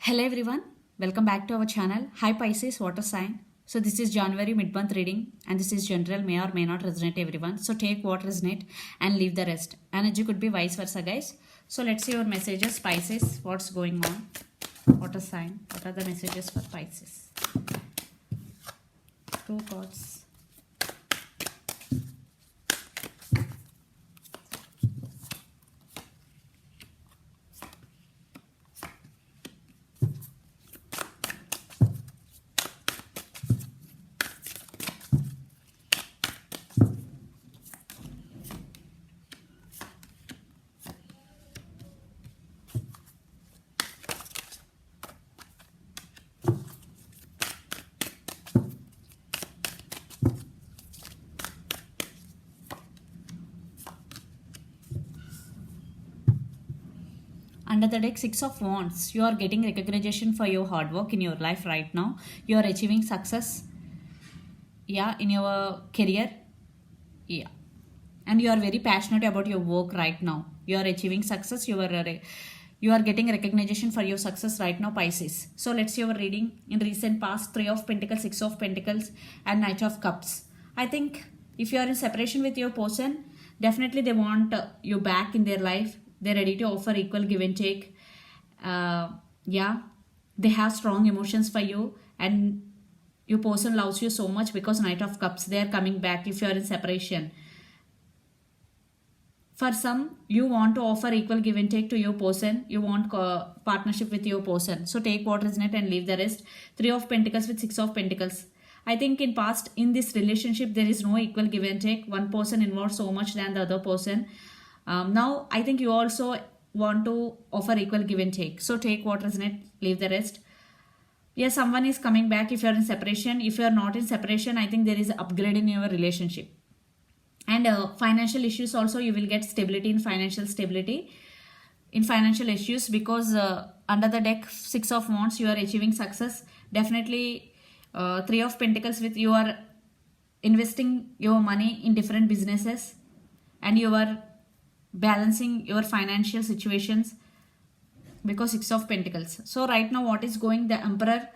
Hello everyone, welcome back to our channel. Hi Pisces, water sign. So this is January mid-month reading and this is general, may or may not resonate everyone. So take what resonate and leave the rest. Energy could be vice versa guys. So let's see your messages. Pisces, what's going on? Water sign, what are the messages for Pisces? Two cards. Under the deck, Six of Wands. You are getting recognition for your hard work in your life right now. You are achieving success, in your career, and you are very passionate about your work right now. You are achieving success. You are getting recognition for your success right now, Pisces. So let's see your reading in recent past. Three of Pentacles, Six of Pentacles, and Knight of Cups. I think if you are in separation with your person, definitely they want you back in their life. They're ready to offer equal give and take. They have strong emotions for you, and your person loves you so much because Knight of Cups, they are coming back if you are in separation. For some, you want to offer equal give and take to your person. You want partnership with your person. So take what resonate and leave the rest. Three of Pentacles with Six of Pentacles. I think in past, in this relationship, there is no equal give and take. One person involves so much than the other person. Now, I think you also want to offer equal give and take. So take what resonate, leave the rest. Yes, someone is coming back if you are in separation. If you are not in separation, I think there is an upgrade in your relationship. And financial issues also, you will get stability in financial issues because under the deck Six of Wands, you are achieving success. Definitely Three of Pentacles with you are investing your money in different businesses and you are balancing your financial situations because Six of Pentacles. So right now what is going, the Emperor,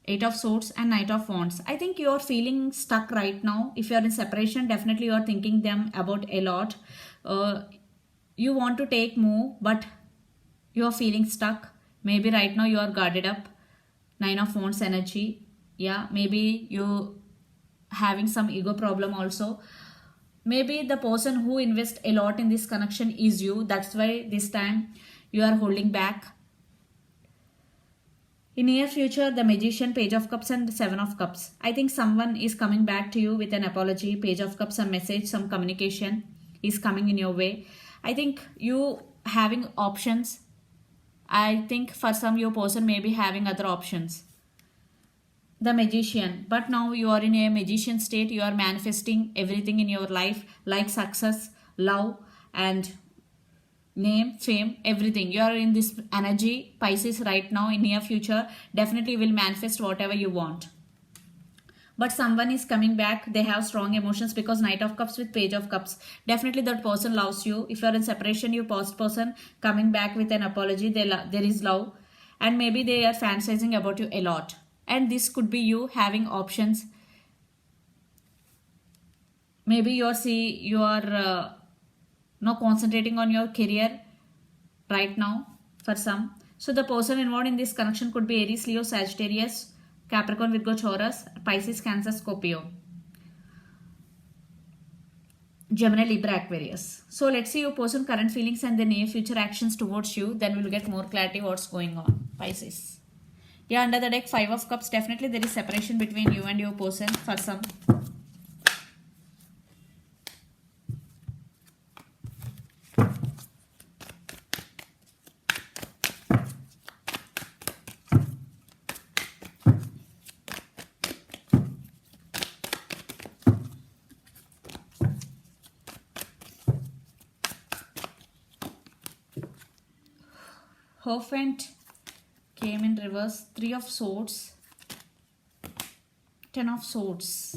Eight of Swords, and Knight of Wands. I think you are feeling stuck right now. If you are in separation, definitely you are thinking them about a lot. You want to take move, but you are feeling stuck. Maybe right now you are guarded up. Nine of Wands energy. Yeah, maybe you having some ego problem also. Maybe the person who invests a lot in this connection is you. That's why this time you are holding back. In near future, the Magician, Page of Cups, and Seven of Cups. I think someone is coming back to you with an apology. Page of Cups, some message, some communication is coming in your way. I think you having options. I think for some your person may be having other options. The Magician, but now you are in a magician state. You are manifesting everything in your life like success, love, and name, fame, everything. You are in this energy, Pisces, right now. In near future, definitely will manifest whatever you want. But someone is coming back. They have strong emotions because Knight of Cups with Page of Cups. Definitely that person loves you. If you are in separation, your past person coming back with an apology. There is love, and maybe they are fantasizing about you a lot. And this could be you having options. Maybe you are not concentrating on your career right now for some. So the person involved in this connection could be Aries, Leo, Sagittarius, Capricorn, Virgo, Taurus, Pisces, Cancer, Scorpio, Gemini, Libra, Aquarius. So let's see your person current feelings and the near future actions towards you. Then we'll get more clarity what's going on, Pisces. Yeah, under the deck Five of Cups, definitely there is separation between you and your person for some. Hierophant came in reverse. Three of Swords, Ten of Swords.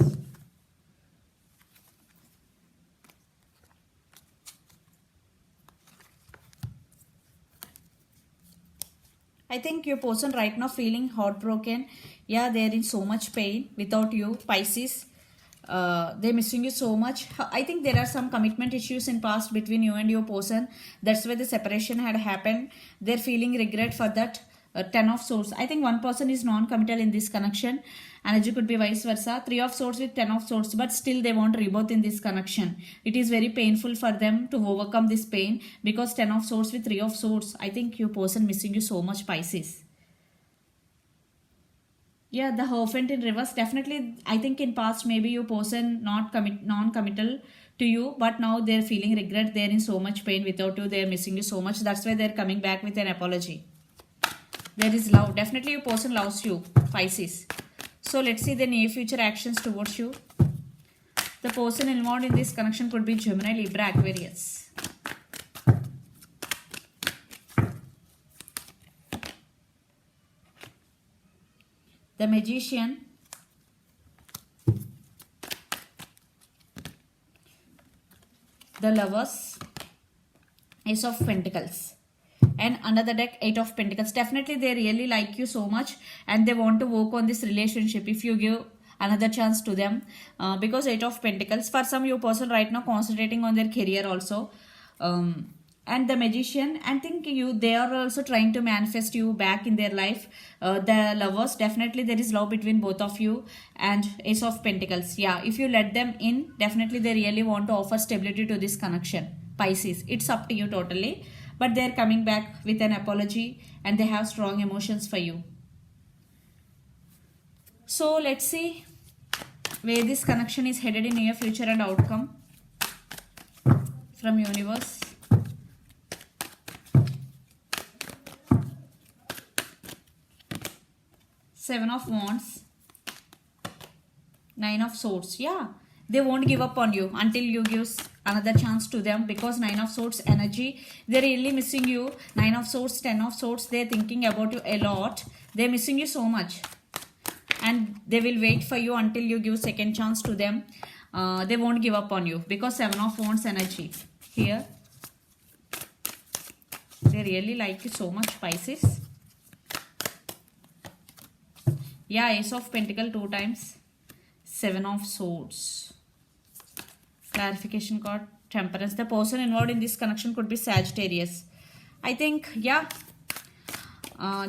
I think your person right now feeling heartbroken. Yeah, they're in so much pain without you, Pisces. They're missing you so much. I think there are some commitment issues in past between you and your person. That's why the separation had happened. They're feeling regret for that. Ten of swords. I think one person is non-committal in this connection. Energy could be vice versa. Three of swords with ten of swords, but still they want rebirth in this connection. It is very painful for them to overcome this pain because ten of swords with three of swords. I think your person missing you so much, Pisces. Yeah, the Hierophant in reverse. Definitely, I think in past maybe your person non-committal to you, but now they're feeling regret. They're in so much pain without you. They're missing you so much. That's why they're coming back with an apology. There is love. Definitely your person loves you, Pisces. So let's see the near future actions towards you. The person involved in this connection could be Gemini, Libra, Aquarius. The Magician. The Lovers. Ace of Pentacles. And another deck, Eight of Pentacles. Definitely they really like you so much and they want to work on this relationship if you give another chance to them, because Eight of Pentacles, for some your person right now concentrating on their career also, and the Magician, I think they are also trying to manifest you back in their life. The Lovers, definitely there is love between both of you. And Ace of Pentacles, yeah, if you let them in, definitely they really want to offer stability to this connection, Pisces. It's up to you totally, but they're coming back with an apology and they have strong emotions for you. So let's see where this connection is headed in near future and outcome from universe. Seven of Wands. Nine of Swords. Yeah, they won't give up on you until you give another chance to them, because Nine of Swords energy, they're really missing you. Nine of Swords, Ten of Swords, they're thinking about you a lot. They're missing you so much and they will wait for you until you give second chance to them. They won't give up on you because Seven of Wands energy here. They really like you so much, Pisces. Yeah, Ace of Pentacle 2 times. Seven of Swords. Clarification card, Temperance. The person involved in this connection could be Sagittarius. I think, yeah,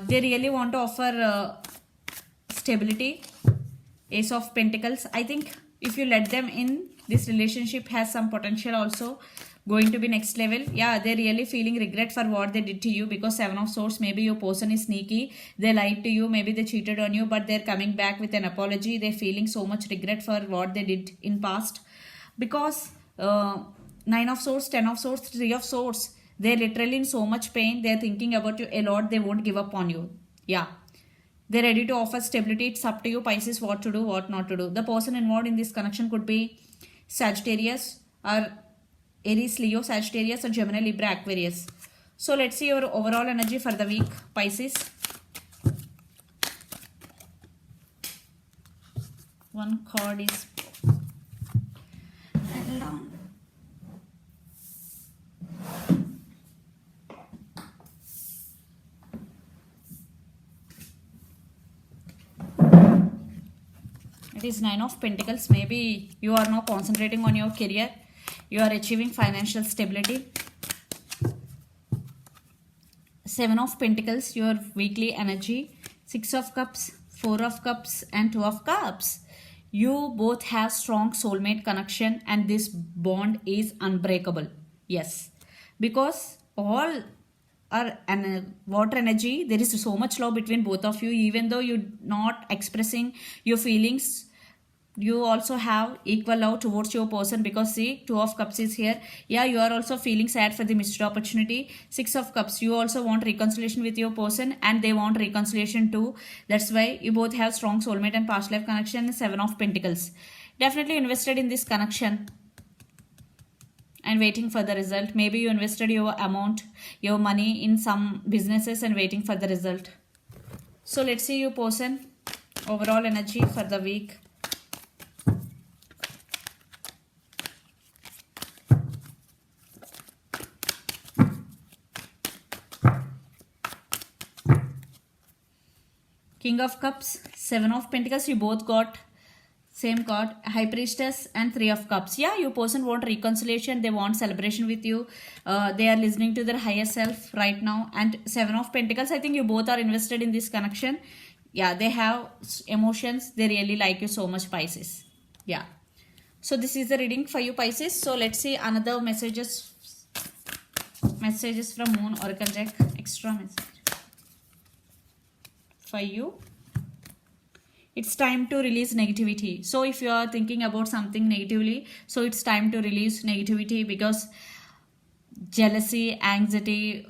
they really want to offer stability. Ace of Pentacles. I think if you let them in, this relationship has some potential also going to be next level. Yeah, they're really feeling regret for what they did to you, because Seven of Swords, maybe your person is sneaky. They lied to you, maybe they cheated on you, but they're coming back with an apology. They're feeling so much regret for what they did in past, because Nine of Swords, Ten of Swords, Three of Swords, they're literally in so much pain. They're thinking about you a lot. They won't give up on you. Yeah, they're ready to offer stability. It's up to you, Pisces, what to do, what not to do. The person involved in this connection could be Sagittarius or Aries, Leo, Sagittarius, or Gemini, Libra, Aquarius. So let's see your overall energy for the week, Pisces. One card is down. It is Nine of Pentacles. Maybe you are now concentrating on your career. You are achieving financial stability. Seven of Pentacles, your weekly energy. Six of Cups, Four of Cups, and Two of Cups. You both have strong soulmate connection and this bond is unbreakable. Yes, because all are water energy. There is so much love between both of you. Even though you're not expressing your feelings, you also have equal love towards your person, because see, Two of Cups is here. Yeah, you are also feeling sad for the missed opportunity. Six of Cups, you also want reconciliation with your person and they want reconciliation too. That's why you both have strong soulmate and past life connection. Seven of Pentacles, definitely invested in this connection and waiting for the result. Maybe you invested your amount, your money in some businesses and waiting for the result. So let's see your person overall energy for the week. King of Cups, Seven of Pentacles. You both got same card. High Priestess and Three of Cups. Yeah, your person want reconciliation. They want celebration with you. They are listening to their higher self right now. And Seven of Pentacles. I think you both are invested in this connection. Yeah, they have emotions. They really like you so much, Pisces. Yeah. So this is the reading for you, Pisces. So let's see another messages from Moon Oracle deck. Extra message for you. It's time to release negativity. So if you are thinking about something negatively, so it's time to release negativity, because jealousy, anxiety,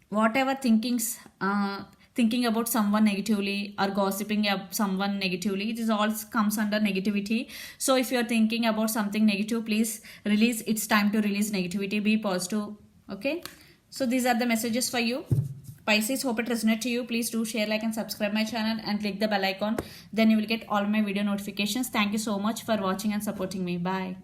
whatever thinking about someone negatively or gossiping about someone negatively, this all comes under negativity. So if you're thinking about something negative, please release. It's time to release negativity. Be positive. Okay, so these are the messages for you, Pisces. Hope it resonates to you. Please do share, like and subscribe my channel and click the bell icon. Then you will get all my video notifications. Thank you so much for watching and supporting me. Bye.